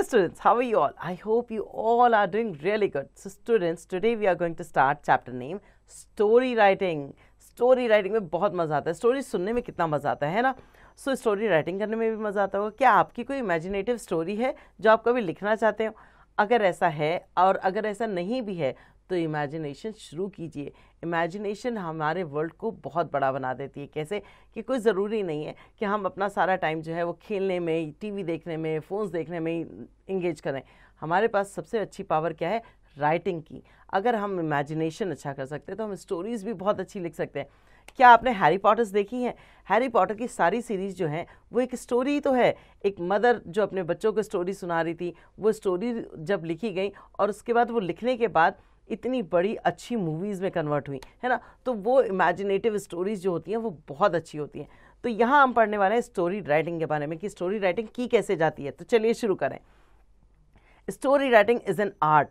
students, how are you all? I hope you all are doing really good. So students, today we are going to start chapter name story writing. Story writing में बहुत मज़ा आता है. Story सुनने में कितना मज़ा आता है ना. सो स्टोरी राइटिंग करने में भी मज़ा आता होगा. क्या आपकी कोई इमेजिनेटिव स्टोरी है जो आप कभी लिखना चाहते हो? अगर ऐसा है और अगर ऐसा नहीं भी है तो इमेजिनेशन शुरू कीजिए. इमेजिनेशन हमारे वर्ल्ड को बहुत बड़ा बना देती है. कैसे कि कोई ज़रूरी नहीं है कि हम अपना सारा टाइम जो है वो खेलने में, टीवी देखने में, फ़ोन्स देखने में इंगेज करें. हमारे पास सबसे अच्छी पावर क्या है? राइटिंग की. अगर हम इमेजिनेशन अच्छा कर सकते हैं तो हम स्टोरीज़ भी बहुत अच्छी लिख सकते हैं. क्या आपने हैरी पॉटर्स देखी हैं? हैरी पॉटर की सारी सीरीज़ जो है वो एक स्टोरी ही तो है. एक मदर जो अपने बच्चों को स्टोरी सुना रही थी, वो स्टोरी जब लिखी गई और उसके बाद वो लिखने के बाद इतनी बड़ी अच्छी मूवीज़ में कन्वर्ट हुई है ना. तो वो इमेजिनेटिव स्टोरीज़ जो होती हैं वो बहुत अच्छी होती हैं. तो यहाँ हम पढ़ने वाले हैं स्टोरी राइटिंग के बारे में कि स्टोरी राइटिंग की कैसे जाती है. तो चलिए शुरू करें. Story writing is an art.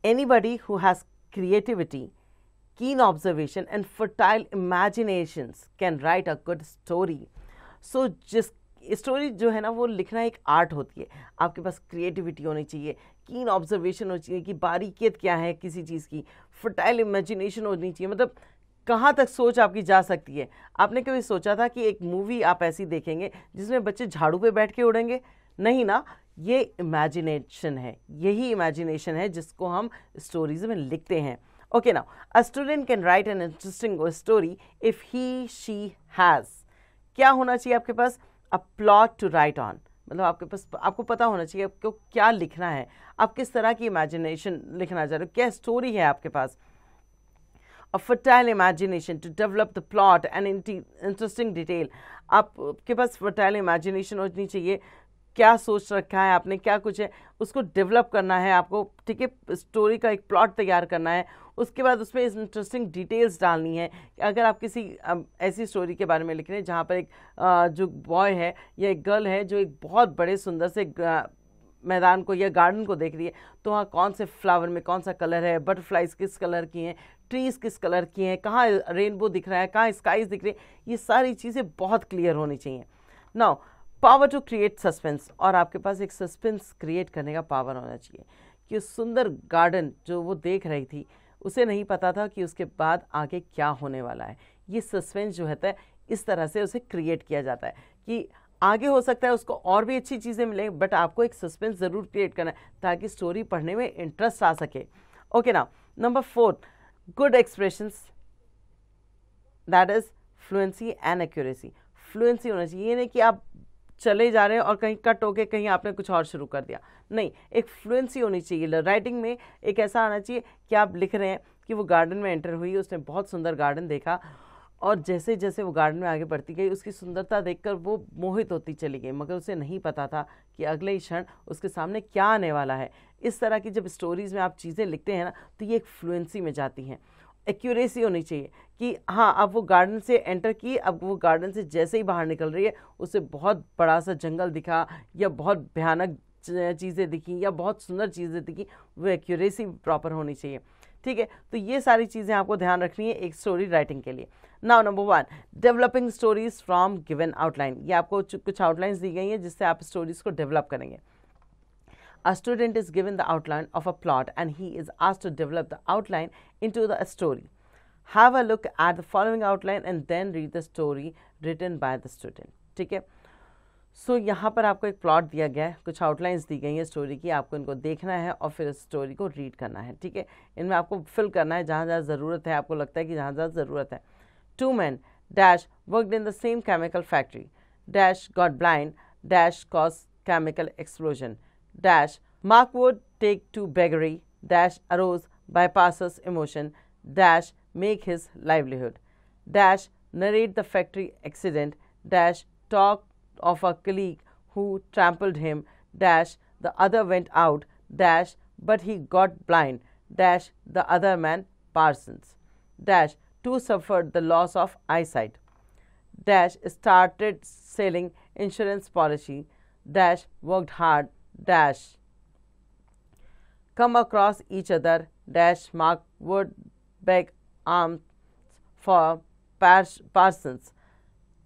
Anybody who has creativity, keen observation and fertile imaginations can write a good story. So जिस स्टोरी जो है ना वो लिखना एक आर्ट होती है. आपके पास क्रिएटिविटी होनी चाहिए, कीन ऑब्जर्वेशन होनी चाहिए कि बारीकियत क्या है किसी चीज़ की, फर्टाइल इमेजिनेशन होनी चाहिए. मतलब कहाँ तक सोच आपकी जा सकती है. आपने कभी सोचा था कि एक मूवी आप ऐसी देखेंगे जिसमें बच्चे झाड़ू पे बैठ के उड़ेंगे? नहीं ना. ये इमेजिनेशन है. यही इमेजिनेशन है जिसको हम स्टोरीज में लिखते हैं. Okay now, a student can write an interesting story if he she has. क्या होना चाहिए आपके पास? A plot to write on. मतलब आपके पास, आपको पता होना चाहिए आपको क्या लिखना है, आप किस तरह की इमेजिनेशन लिखना चाह रहे हो, क्या स्टोरी है आपके पास. A fertile imagination to develop the plot and interesting detail. आपके पास फर्टाइल इमेजिनेशन होनी चाहिए. क्या सोच रखा है आपने, क्या कुछ है, उसको डेवलप करना है आपको. ठीक है, स्टोरी का एक प्लॉट तैयार करना है. उसके बाद उसमें इंटरेस्टिंग डिटेल्स डालनी है. अगर आप किसी ऐसी स्टोरी के बारे में लिख रहे हैं जहाँ पर एक जो बॉय है या एक गर्ल है जो एक बहुत बड़े सुंदर से मैदान को या गार्डन को देख रही है, तो वहाँ कौन से फ्लावर में कौन सा कलर है, बटरफ्लाइज किस कलर की हैं, ट्रीज़ किस कलर की हैं, कहाँ रेनबो दिख रहा है, कहाँ स्काईज दिख रही है, ये सारी चीज़ें बहुत क्लियर होनी चाहिए. Now power to create suspense. और आपके पास एक सस्पेंस क्रिएट करने का पावर होना चाहिए कि उस सुंदर गार्डन जो वो देख रही थी उसे नहीं पता था कि उसके बाद आगे क्या होने वाला है. ये सस्पेंस जो है इस तरह से उसे क्रिएट किया जाता है कि आगे हो सकता है उसको और भी अच्छी चीज़ें मिले, बट आपको एक सस्पेंस ज़रूर क्रिएट करना है ताकि स्टोरी पढ़ने में इंटरेस्ट आ सके. Okay now, number 4, good expressions, that is fluency and accuracy. Fluency होना चाहिए. ये नहीं कि आप चले जा रहे हैं और कहीं कट होके कहीं आपने कुछ और शुरू कर दिया. नहीं, एक फ्लुएंसी होनी चाहिए राइटिंग में. एक ऐसा आना चाहिए कि आप लिख रहे हैं कि वो गार्डन में एंटर हुई, उसने बहुत सुंदर गार्डन देखा और जैसे जैसे वो गार्डन में आगे बढ़ती गई उसकी सुंदरता देखकर वो मोहित होती चली गई, मगर उसे नहीं पता था कि अगले ही क्षण उसके सामने क्या आने वाला है. इस तरह की जब स्टोरीज़ में आप चीज़ें लिखते हैं ना तो ये एक फ्लुएंसी में जाती हैं. एक्यूरेसी होनी चाहिए कि हाँ, अब वो गार्डन से एंटर की, अब वो गार्डन से जैसे ही बाहर निकल रही है उसे बहुत बड़ा सा जंगल दिखा या बहुत भयानक चीज़ें दिखी या बहुत सुंदर चीज़ें दिखी, वो एक्यूरेसी प्रॉपर होनी चाहिए. ठीक है, तो ये सारी चीज़ें आपको ध्यान रखनी है एक स्टोरी राइटिंग के लिए. Now number 1, developing stories from given outline. ये आपको कुछ आउटलाइंस दी गई हैं जिससे आप स्टोरीज को डेवलप करेंगे. A student is given the outline of a plot and he is asked to develop the outline into the story. Have a look at the following outline and then read the story written by the student. ठीक है, सो यहाँ पर आपको एक plot दिया गया है, कुछ आउटलाइंस दी गई हैं स्टोरी की, आपको इनको देखना है और फिर स्टोरी को रीड करना है. ठीक है, इनमें आपको फिल करना है जहाँ जहाँ ज़रूरत है, आपको लगता है कि जहाँ जहाँ ज़रूरत है. 2 men dash worked in the same chemical factory dash got blind dash caused chemical explosion dash Mark would take to beggary dash arose bypasses emotion dash make his livelihood dash narrate the factory accident dash talk of a colleague who trampled him dash the other went out dash but he got blind dash the other man Parsons dash 2 suffered the loss of eyesight dash started selling insurance policy dash worked hard dash come across each other dash Mark would beg alms for Parsons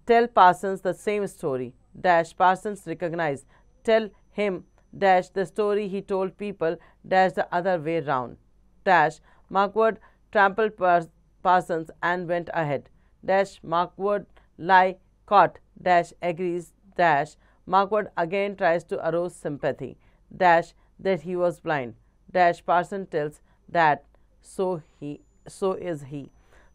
tell Parsons the same story dash Parsons recognized tell him dash the story he told people dash the other way round, dash Markwood trampled Parsons and went ahead, dash Markwood lie caught dash agrees, dash Markwood again tries to arouse sympathy, dash that he was blind, dash Parson tells that so is he.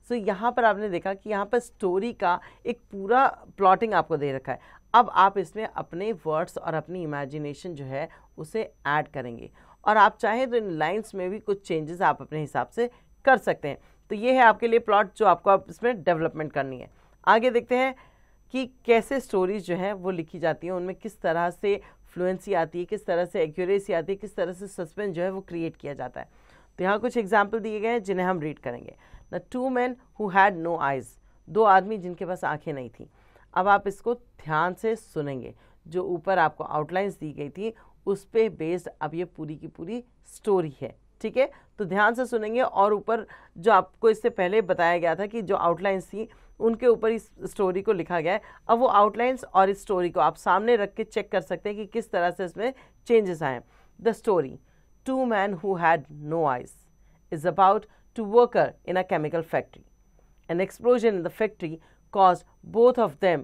सो यहाँ पर आपने देखा कि यहाँ पर story का एक पूरा प्लॉटिंग आपको दे रखा है। अब आप इसमें अपने वर्ड्स और अपनी इमेजिनेशन जो है उसे ऐड करेंगे, और आप चाहें तो इन लाइंस में भी कुछ चेंजेस आप अपने हिसाब से कर सकते हैं। तो ये है आपके लिए प्लॉट जो आपको आप इसमें डेवलपमेंट करनी है। आगे देखते हैं कि कैसे स्टोरीज जो हैं वो लिखी जाती हैं, उनमें किस तरह से फ्लुएंसी आती है, किस तरह से एक्यूरेसी आती है, किस तरह से सस्पेंस जो है वो क्रिएट किया जाता है। तो यहाँ कुछ एग्जाम्पल दिए गए हैं जिन्हें हम रीड करेंगे। The two man who had no eyes, दो आदमी जिनके पास आंखें नहीं थी। अब आप इसको ध्यान से सुनेंगे, जो ऊपर आपको आउटलाइंस दी गई थी उस पर बेस्ड अब ये पूरी की पूरी स्टोरी है, ठीक है। तो ध्यान से सुनेंगे, और ऊपर जो आपको इससे पहले बताया गया था कि जो आउटलाइंस थी उनके ऊपर इस स्टोरी को लिखा गया है। अब वो आउटलाइंस और इस स्टोरी को आप सामने रख के चेक कर सकते हैं कि किस तरह से इसमें चेंजेस आए। The story two man who had no eyes is about to worker in a chemical factory. An explosion in the factory caused both of them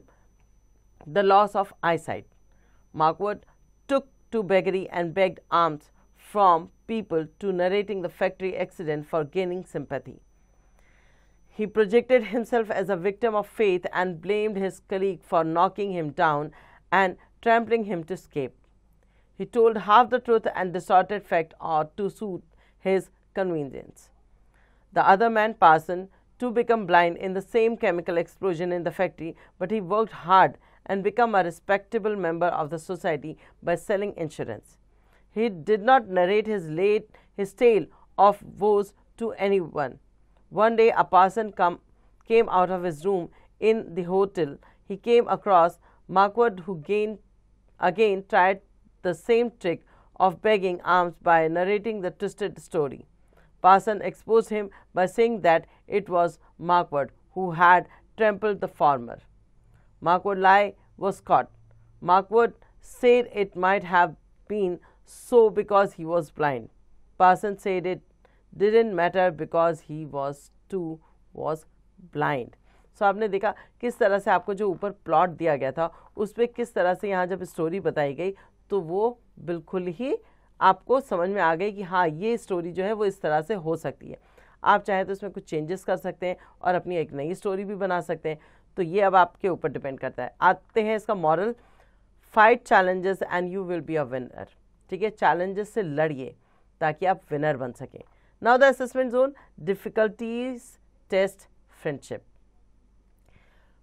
the loss of eyesight. Markwood took to beggary and begged alms from people to narrating the factory accident for gaining sympathy. He projected himself as a victim of fate and blamed his colleague for knocking him down and trampling him to escape. He told half the truth and distorted fact or to suit his convenience. The other man, Parson, too became blind in the same chemical explosion in the factory, but he worked hard and became a respectable member of the society by selling insurance. He did not narrate his tale of woes to anyone. One day a parson came out of his room in the hotel. He came across Markwood, who again tried the same trick of begging alms by narrating the twisted story. Parson exposed him by saying that it was Markwood who had trampled the farmer. Markwood lie was caught. Markwood said it might have been so because he was blind. Parson said it didn't matter because he was blind. So आपने देखा किस तरह से आपको जो ऊपर plot दिया गया था उस पर किस तरह से यहाँ जब स्टोरी बताई गई तो वो बिल्कुल ही आपको समझ में आ गई कि हाँ ये स्टोरी जो है वो इस तरह से हो सकती है। आप चाहे तो इसमें कुछ चेंजेस कर सकते हैं और अपनी एक नई स्टोरी भी बना सकते हैं। तो ये अब आपके ऊपर डिपेंड करता है। आते हैं इसका moral, fight challenges and you will be a winner. ठीक है, चैलेंजेस से लड़िए ताकि आप विनर बन सकें। Now the assessment zone, difficulties test friendship.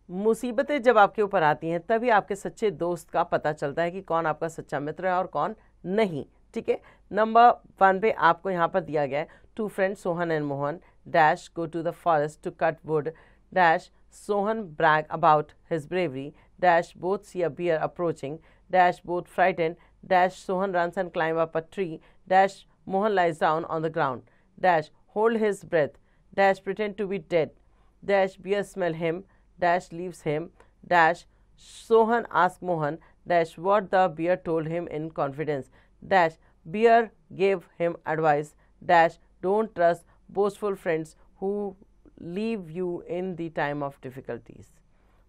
मुसीबतें जब आपके ऊपर आती हैं तभी आपके सच्चे दोस्त का पता चलता है कि कौन आपका सच्चा मित्र है और कौन नहीं। ठीक है, नंबर 1 पे आपको यहाँ पर दिया गया है, two friends Sohan and Mohan dash go to the forest to cut wood dash Sohan brag about his bravery dash both see a bear approaching dash both frightened dash Sohan runs and climb up a tree dash Mohan lies down on the ground dash hold his breath dash pretend to be dead dash bear smell him dash leaves him dash Sohan ask Mohan dash what the bear told him in confidence dash bear gave him advice dash don't trust boastful friends who leave you in the time of difficulties.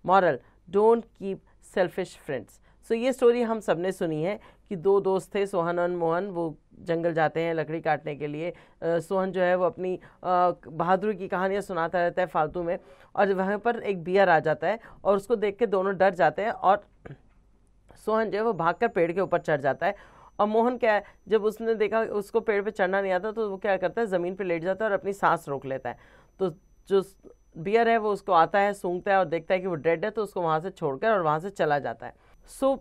Moral, don't keep selfish friends. So ये story हम सब ने सुनी है कि दो दोस्त थे सोहन और मोहन, वो जंगल जाते हैं लकड़ी काटने के लिए। सोहन जो है वो अपनी बहादुरी की कहानियाँ सुनाता रहता है फालतू में, और वहाँ पर एक बियर आ जाता है और उसको देख के दोनों डर जाते हैं और सोहन जो है वो भागकर पेड़ के ऊपर चढ़ जाता है। और मोहन क्या है, जब उसने देखा उसको पेड़ पे चढ़ना नहीं आता तो वो क्या करता है, ज़मीन पे लेट जाता है और अपनी सांस रोक लेता है। तो जो बियर है वो उसको आता है, सूंघता है और देखता है कि वो डेड है, तो उसको वहाँ से छोड़कर और वहाँ से चला जाता है। सो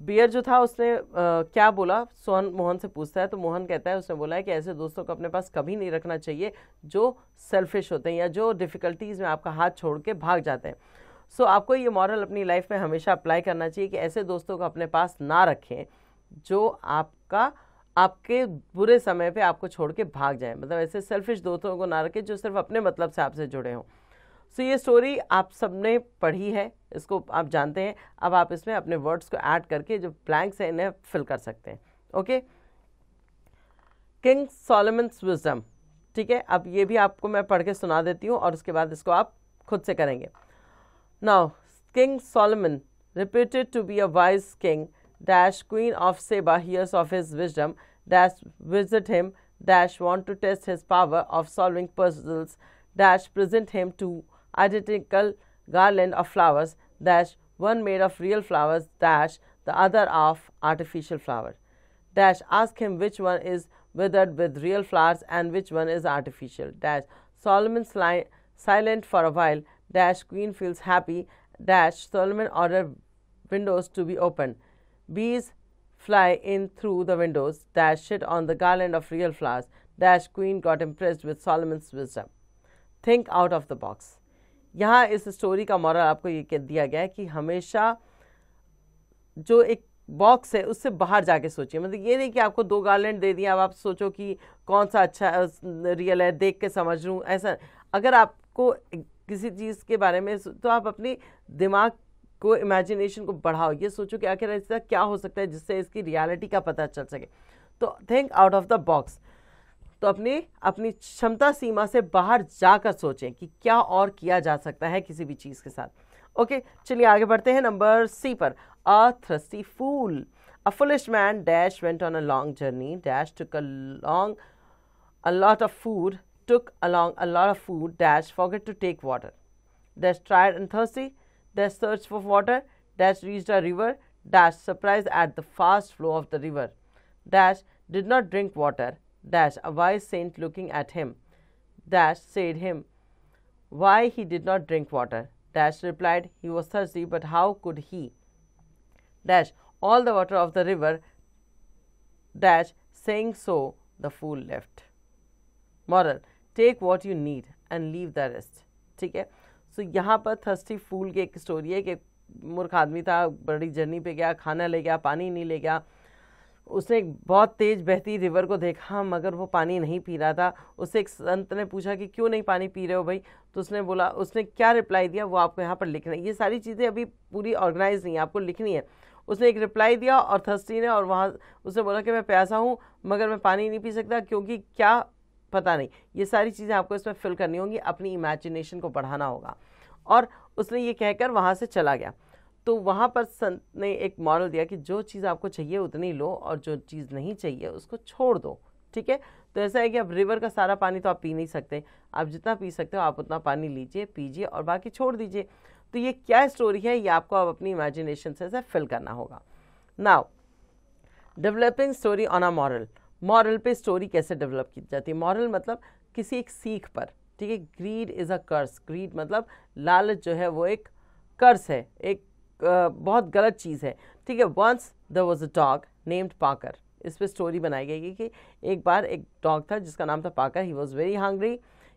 बियर जो था उसने क्या बोला, सोहन मोहन से पूछता है तो मोहन कहता है, उसने बोला है कि ऐसे दोस्तों को अपने पास कभी नहीं रखना चाहिए जो सेल्फिश होते हैं या जो डिफ़िकल्टीज़ में आपका हाथ छोड़ के भाग जाते हैं। सो आपको ये मॉरल अपनी लाइफ में हमेशा अप्लाई करना चाहिए कि ऐसे दोस्तों को अपने पास ना रखें जो आपके बुरे समय पे आपको छोड़ के भाग जाए। मतलब ऐसे सेल्फिश दोस्तों को ना रखें जो सिर्फ अपने मतलब से आपसे जुड़े हों। सो ये स्टोरी आप सबने पढ़ी है, इसको आप जानते हैं। अब आप इसमें अपने वर्ड्स को ऐड करके जो ब्लैंक्स हैं इन्हें फिल कर सकते हैं। ओके, किंग सॉलोमन्स विजडम, ठीक है। अब ये भी आपको मैं पढ़ के सुना देती हूँ और उसके बाद इसको आप खुद से करेंगे। Now King Solomon, reputed to be a wise king, dash queen of Seba hears of his wisdom, dash visit him, dash want to test his power of solving puzzles, dash present him to identical garland of flowers, dash one made of real flowers, dash the other of artificial flower, dash ask him which one is withered with real flowers and which one is artificial, dash Solomon silent for a while, dash queen feels happy, dash Solomon ordered windows to be opened, bees fly in through the windows, dash sit on the garland of real flowers, dash queen got impressed with Solomon's wisdom. Think out of the box. यहाँ इस story का moral आपको ये कह दिया गया है कि हमेशा जो एक बॉक्स है उससे बाहर जाके सोचिए। मतलब ये नहीं कि आपको 2 गार्लैंड दे दिया अब आप सोचो कि कौन सा अच्छा रियल है, देख के समझ लूँ, ऐसा। अगर आपको किसी चीज़ के बारे में तो आप अपनी दिमाग को, इमेजिनेशन को बढ़ाओ, ये सोचो कि आखिर ऐसा क्या हो सकता है जिससे इसकी रियलिटी का पता चल सके। तो think out of the box, तो अपनी क्षमता सीमा से बाहर जाकर सोचें कि क्या और किया जा सकता है किसी भी चीज़ के साथ। ओके, चलिए आगे बढ़ते हैं नंबर सी पर। A thirsty fool, a foolish man dash went on a long journey, dash took along a lot of food, took along a lot of food, dash forget to take water, dash tired and thirsty, dash searched for water, dash reached a river, dash surprised at the fast flow of the river, dash did not drink water, dash a wise saint looking at him, dash said him why he did not drink water, dash replied he was thirsty but how could he, dash all the water of the river, dash saying so the fool left. Moral, take what you need and leave the rest. ठीक है, सो यहाँ पर thirsty फूल की एक story है कि मूर्ख आदमी था, बड़ी जर्नी पे गया, खाना ले गया, पानी नहीं ले गया। उसने एक बहुत तेज बहती रिवर को देखा मगर वो पानी नहीं पी रहा था। उससे एक संत ने पूछा कि क्यों नहीं पानी पी रहे हो भाई, तो उसने बोला, उसने क्या रिप्लाई दिया वो आपको यहाँ पर लिखना है। ये सारी चीज़ें अभी पूरी ऑर्गेनाइज नहीं है, आपको लिखनी है। उसने एक रिप्लाई दिया और थर्स्टी ने, और वहाँ उसने बोला कि मैं प्यासा हूँ मगर मैं पानी नहीं पी सकता क्योंकि क्या पता नहीं। ये सारी चीज़ें आपको इसमें फिल करनी होंगी, अपनी इमेजिनेशन को बढ़ाना होगा। और उसने ये कहकर वहाँ से चला गया। तो वहाँ पर संत ने एक मॉरल दिया कि जो चीज़ आपको चाहिए उतनी लो और जो चीज़ नहीं चाहिए उसको छोड़ दो। ठीक है, तो ऐसा है कि अब रिवर का सारा पानी तो आप पी नहीं सकते, आप जितना पी सकते हो आप उतना पानी लीजिए, पीजिए और बाकी छोड़ दीजिए। तो ये क्या स्टोरी है, ये आपको अब अपनी इमेजिनेशन से फिल करना होगा। Now developing story on a moral. Moral पे स्टोरी कैसे डेवलप की जाती है? मॉरल मतलब किसी एक सीख पर। ठीक है, greed is a curse. Greed मतलब लालच जो है वो एक कर्स है, एक बहुत गलत चीज़ है। ठीक है, once there was a dog named Packer. इस पर स्टोरी बनाई गई कि एक बार एक डॉग था जिसका नाम था Packer. He was very hungry.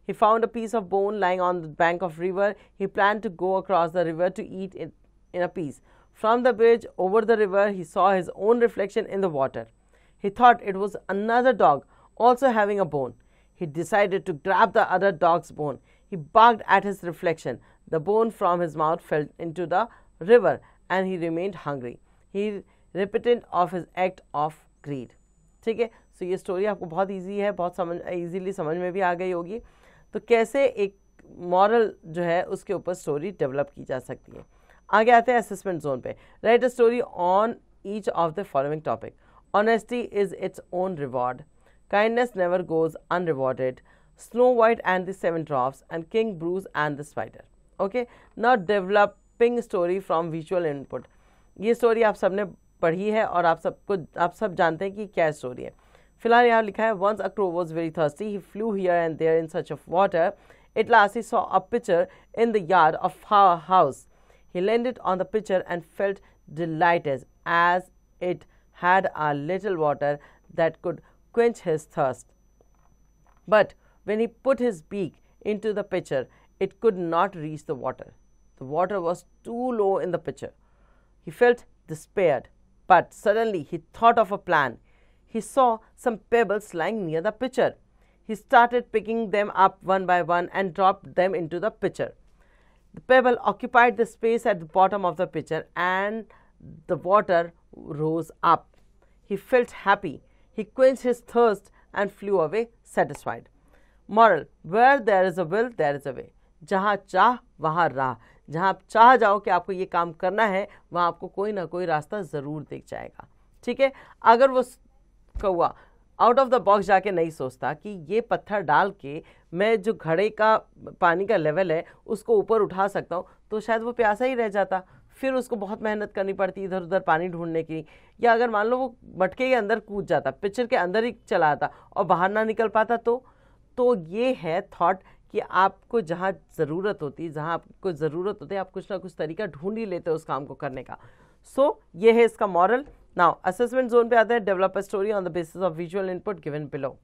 He found a piece of bone lying on the bank of river. He plan to go across the river to eat it in a peace. From the bridge over the river he saw his own reflection in the water. He thought it was another dog also having a bone. He decided to grab the other dog's bone. He barked at his reflection. The bone from his mouth fell into the river and he remained hungry. He repented of his act of greed. ठीक है, सो ये story आपको बहुत easy है, बहुत easily समझ में भी आ गई होगी। तो कैसे एक मॉरल जो है उसके ऊपर स्टोरी डेवलप की जा सकती है। आगे आते हैं असेसमेंट जोन पे। Right a story on each of the following topic. Honesty is its own reward. Kindness never goes unrewarded. Snow White and the Seven Dwarfs and King Bruce and the Spider. Okay, now developing story from visual input. ये story आप सबने पढ़ी है और आप सब जानते हैं कि क्या स्टोरी है। फिलहाल यहाँ लिखा है once a crow was very thirsty. He flew here and there in search of water. At last he saw a pitcher in the yard of a house. He landed on the pitcher and felt delighted as it had a little water that could quench his thirst. But when he put his beak into the pitcher, it could not reach the water. The water was too low in the pitcher. He felt despaired, but suddenly he thought of a plan. He saw some pebbles lying near the pitcher. He started picking them up one by one and dropped them into the pitcher. The pebble occupied the space at the bottom of the pitcher and the water rose up. he felt happy, he quenched his thirst and flew away satisfied. Moral, where there is a will, there is a way. जहाँ चाह वहाँ राह, जहाँ आप चाह जाओ कि आपको ये काम करना है, वहाँ आपको कोई ना कोई रास्ता ज़रूर दिख जाएगा. ठीक है. अगर वो कौवा आउट ऑफ द बॉक्स जाके नहीं सोचता कि ये पत्थर डाल के मैं जो घड़े का पानी का लेवल है उसको ऊपर उठा सकता हूँ, तो शायद वो प्यासा ही रह जाता. फिर उसको बहुत मेहनत करनी पड़ती इधर उधर पानी ढूंढने की. या अगर मान लो वो मटके के अंदर कूद जाता, पिक्चर के अंदर ही चला आता और बाहर ना निकल पाता, तो ये है थॉट कि आपको जहाँ ज़रूरत होती है, जहाँ आपको ज़रूरत होती है, आप कुछ ना कुछ तरीका ढूंढ ही लेते हो उस काम को करने का. सो ये है इसका मॉरल. नाउ असेसमेंट जोन पे आता है. Develop a story on the basis of visual input given below.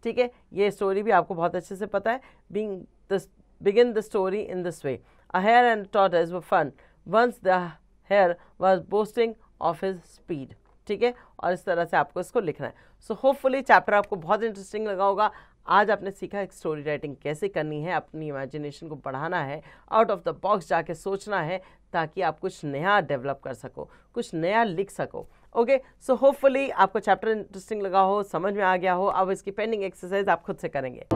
ठीक है, ये स्टोरी भी आपको बहुत अच्छे से पता है. Begin the story in this way. A hare and a tortoise were fun. Once the hare was boasting of his speed. ठीक है, और इस तरह से आपको इसको लिखना है. सो होपफुली चैप्टर आपको बहुत इंटरेस्टिंग लगा होगा. आज आपने सीखा एक स्टोरी राइटिंग कैसे करनी है, अपनी इमेजिनेशन को बढ़ाना है, आउट ऑफ द बॉक्स जाके सोचना है, ताकि आप कुछ नया डेवलप कर सको, कुछ नया लिख सको. ओके, सो होपफुली आपको चैप्टर इंटरेस्टिंग लगा हो, समझ में आ गया हो. अब इसकी पेंडिंग एक्सरसाइज आप खुद से करेंगे.